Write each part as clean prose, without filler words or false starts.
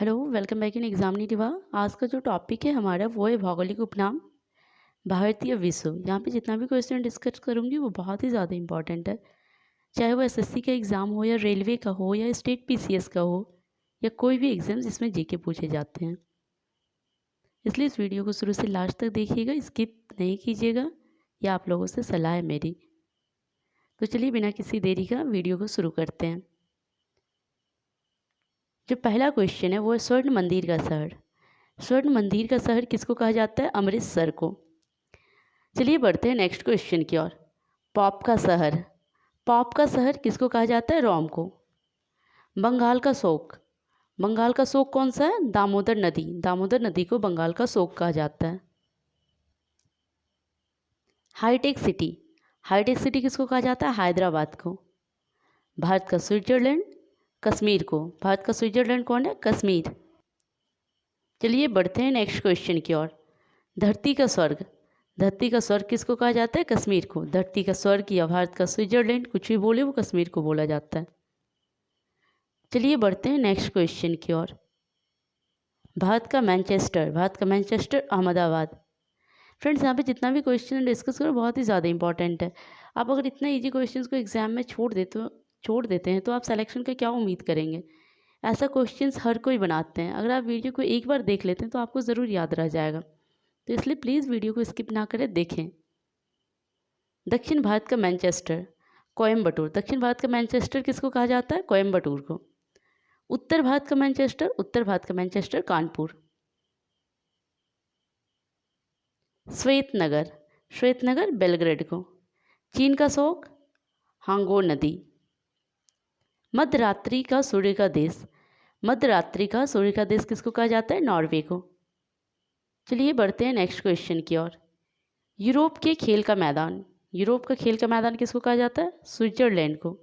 Hello, welcome back in एग्जामिनेटिवा। आज का जो टॉपिक है हमारा वो है भौगोलिक उपनाम भारतीय विश्व। यहाँ पे जितना भी क्वेश्चन डिस्कस करूँगी वो बहुत ही ज़्यादा इंपॉर्टेंट है, चाहे वो एसएससी का एग्ज़ाम हो या रेलवे का हो या स्टेट पीसीएस का हो या कोई भी एग्ज़ाम जिसमें जीके पूछे जाते हैं। इसलिए इस वीडियो को शुरू से लास्ट तक देखिएगा, स्किप नहीं कीजिएगा, यह आप लोगों से सलाह है मेरी। तो चलिए बिना किसी देरी का वीडियो को शुरू करते हैं। जो पहला क्वेश्चन है वो है स्वर्ण मंदिर का शहर। स्वर्ण मंदिर का शहर किसको कहा जाता है? अमृतसर को। चलिए बढ़ते हैं नेक्स्ट क्वेश्चन की ओर। पॉप का शहर। पॉप का शहर किसको कहा जाता है? रोम को। बंगाल का शोक। बंगाल का शोक कौन सा है? दामोदर नदी। दामोदर नदी को बंगाल का शोक कहा जाता है। Hi tech city. हाईटेक सिटी किसको कहा जाता है? हैदराबाद को। भारत का स्विट्जरलैंड। कश्मीर को। भारत का स्विट्जरलैंड कौन है? कश्मीर। चलिए बढ़ते हैं नेक्स्ट क्वेश्चन की ओर। धरती का स्वर्ग। धरती का स्वर्ग किसको कहा जाता है? कश्मीर को। धरती का स्वर्ग या भारत का स्विट्जरलैंड, कुछ भी बोले, वो कश्मीर को बोला जाता है। चलिए बढ़ते हैं नेक्स्ट क्वेश्चन की ओर। भारत का मैनचेस्टर। भारत का मैनचेस्टर अहमदाबाद। फ्रेंड्स, यहाँ पे जितना भी क्वेश्चन डिस्कस करो बहुत ही ज़्यादा इंपॉर्टेंट है। आप अगर इतना इजी क्वेश्चंस को एग्जाम में छोड़ देते हैं तो आप सिलेक्शन का क्या उम्मीद करेंगे? ऐसा क्वेश्चंस हर कोई बनाते हैं। अगर आप वीडियो को एक बार देख लेते हैं तो आपको ज़रूर याद रह जाएगा, तो इसलिए प्लीज़ वीडियो को स्किप ना करें, देखें। दक्षिण भारत का मैनचेस्टर कोयम्बटूर। दक्षिण भारत का मैनचेस्टर किसको कहा जाता है? कोयम्बटूर को। उत्तर भारत का मैनचेस्टर। उत्तर भारत का मैनचेस्टर कानपुर। श्वेतनगर। श्वेतनगर बेलग्रेड को। चीन का शोक हांगो नदी। मध्यरात्रि का सूर्य का देश। मध्यरात्रि का सूर्य का देश किसको कहा जाता है? नॉर्वे को। चलिए बढ़ते हैं नेक्स्ट क्वेश्चन की ओर। यूरोप के खेल का मैदान। यूरोप का खेल का मैदान किसको कहा जाता है? स्विट्जरलैंड को।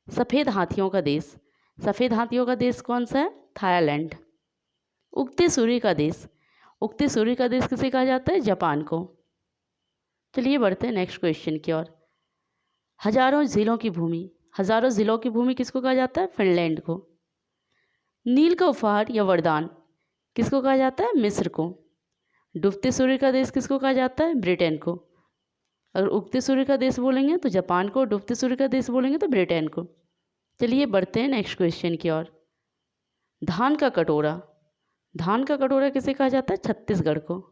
सफ़ेद हाथियों का देश। सफ़ेद हाथियों का देश कौन सा है? थाईलैंड। उगते सूर्य का देश। उगते सूर्य का देश किसे कहा जाता है? जापान को। चलिए बढ़ते हैं नेक्स्ट क्वेश्चन की ओर। हजारों जिलों की भूमि। हजारों जिलों की भूमि किसको कहा जाता है? फिनलैंड को। नील का उपहार या वरदान किसको कहा जाता है? मिस्र को। डूबते सूर्य का देश किसको कहा जाता है? ब्रिटेन को। अगर उगते सूर्य का देश बोलेंगे तो जापान को, डूबते सूर्य का देश बोलेंगे तो ब्रिटेन को। चलिए बढ़ते हैं नेक्स्ट क्वेश्चन की ओर। धान का कटोरा। धान का कटोरा किसे कहा जाता है? छत्तीसगढ़ को।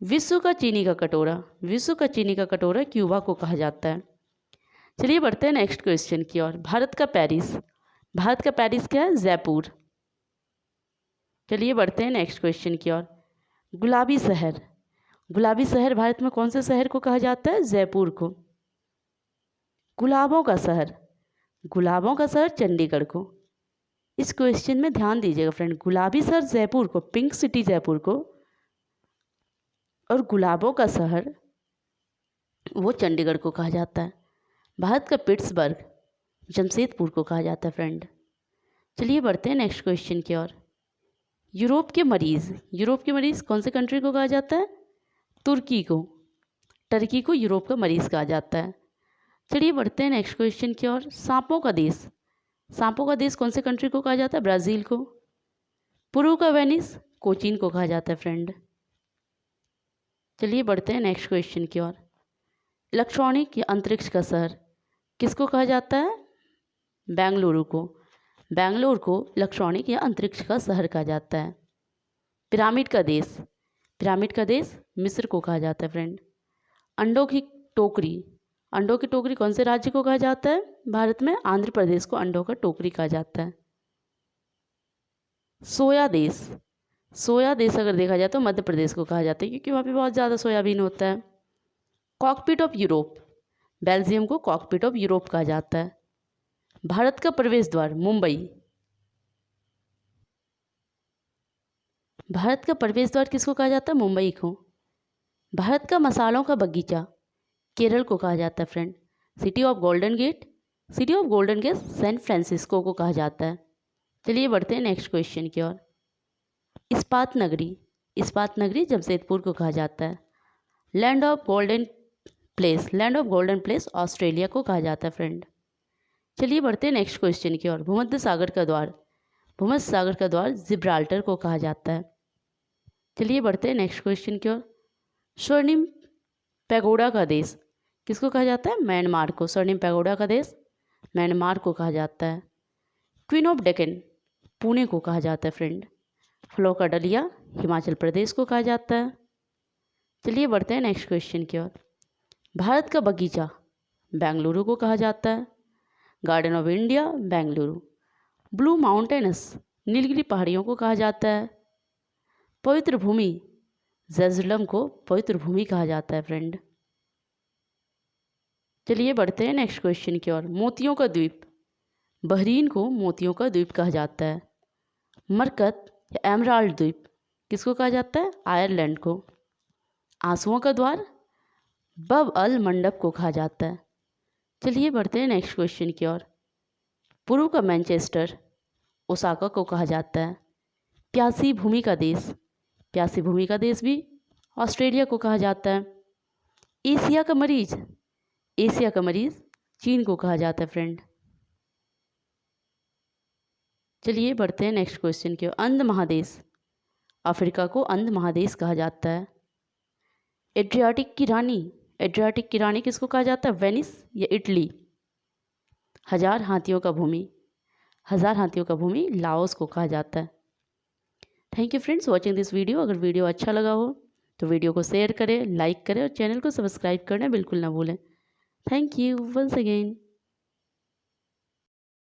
विश्व का चीनी का कटोरा। विश्व का चीनी का कटोरा क्यूबा को कहा जाता है। चलिए बढ़ते हैं नेक्स्ट क्वेश्चन की ओर। भारत का पेरिस। भारत का पेरिस क्या है? जयपुर। चलिए बढ़ते हैं नेक्स्ट क्वेश्चन की ओर। गुलाबी शहर। गुलाबी शहर भारत में कौन से शहर को कहा जाता है? जयपुर को। गुलाबों का शहर। गुलाबों का शहर चंडीगढ़ को। इस क्वेश्चन में ध्यान दीजिएगा फ्रेंड, गुलाबी शहर जयपुर को, पिंक सिटी जयपुर को, और गुलाबों का शहर वो चंडीगढ़ को कहा जाता है। भारत का पिट्सबर्ग जमशेदपुर को कहा जाता है फ्रेंड। चलिए बढ़ते हैं नेक्स्ट क्वेश्चन की ओर। यूरोप के मरीज़। यूरोप के मरीज़ कौन से कंट्री को कहा जाता है? तुर्की को। टर्की को यूरोप का मरीज़ कहा जाता है। चलिए बढ़ते हैं नेक्स्ट क्वेश्चन की ओर। सांपों का देश। सांपों का देश कौन से कंट्री को कहा जाता है? ब्राज़ील को। पुरू का वेनिस कोचीन को कहा जाता है फ्रेंड। चलिए बढ़ते हैं नेक्स्ट क्वेश्चन की ओर। इलेक्ट्रॉनिक या अंतरिक्ष का शहर किसको कहा जाता है? बेंगलुरु को। बेंगलुरु को इलेक्ट्रॉनिक या अंतरिक्ष का शहर कहा जाता है। पिरामिड का देश। पिरामिड का देश मिस्र को कहा जाता है फ्रेंड। अंडों की टोकरी। अंडों की टोकरी कौन से राज्य को कहा जाता है? भारत में आंध्र प्रदेश को अंडों का टोकरी कहा जाता है। सोया देश। सोया देश अगर देखा जाए तो मध्य प्रदेश को कहा जाता है, क्योंकि वहाँ पे बहुत ज़्यादा सोयाबीन होता है। Cockpit of Europe. बेल्जियम को कॉकपिट ऑफ यूरोप कहा जाता है। भारत का प्रवेश द्वार मुंबई। भारत का प्रवेश द्वार किसको कहा जाता है? मुंबई को। भारत का मसालों का बगीचा केरल को कहा जाता है friend. City of golden gate. City of golden gate San Francisco को कहा जाता है। चलिए बढ़ते हैं नेक्स्ट क्वेश्चन की ओर। इस्पात नगरी। इस्पात नगरी जमशेदपुर को कहा जाता है। Land of golden place. Land of golden place Australia को कहा जाता है फ्रेंड। चलिए बढ़ते हैं नेक्स्ट क्वेश्चन की ओर। भूमध्य सागर का द्वार। भूमध्य सागर का द्वार जिब्राल्टर को कहा जाता है। चलिए बढ़ते हैं नेक्स्ट क्वेश्चन की ओर। स्वर्णिम पैगोडा का देश किसको कहा जाता है? म्यांमार को। स्वर्णिम पैगोडा का देश म्यांमार को कहा जाता है। क्वीन ऑफ डेक्कन पुणे को कहा जाता है फ्रेंड। फलों का डलिया हिमाचल प्रदेश को कहा जाता है। चलिए बढ़ते हैं नेक्स्ट क्वेश्चन की ओर। भारत का बगीचा बेंगलुरु को कहा जाता है। Garden of India Bengaluru. Blue mountains Nilgiri पहाड़ियों को कहा जाता है। पवित्र भूमि जेरूसलम को पवित्र भूमि कहा जाता है फ्रेंड। चलिए बढ़ते हैं नेक्स्ट क्वेश्चन की ओर। मोतियों का द्वीप बहरीन को मोतियों का द्वीप कहा जाता है। मरकत या एमराल्ड द्वीप किसको कहा जाता है? आयरलैंड को। आंसुओं का द्वार बब अल मंडप को कहा जाता है। चलिए बढ़ते हैं नेक्स्ट क्वेश्चन की ओर। पूर्व का मैनचेस्टर ओसाका को कहा जाता है। प्यासी भूमि का देश प्यासी भूमि का देश भी ऑस्ट्रेलिया को कहा जाता है। एशिया का मरीज चीन को कहा जाता है फ्रेंड। चलिए बढ़ते हैं नेक्स्ट क्वेश्चन की ओर। अंध महादेश अफ्रीका को अंध महादेश कहा जाता है। एड्रियाटिक की रानी किसको कहा जाता है? वेनिस या इटली। हजार हाथियों का भूमि लाओस को कहा जाता है। Thank you friends watching this video. अगर वीडियो अच्छा लगा हो तो वीडियो को शेयर करें, लाइक करें और चैनल को सब्सक्राइब करना बिल्कुल ना भूलें। Thank you once again.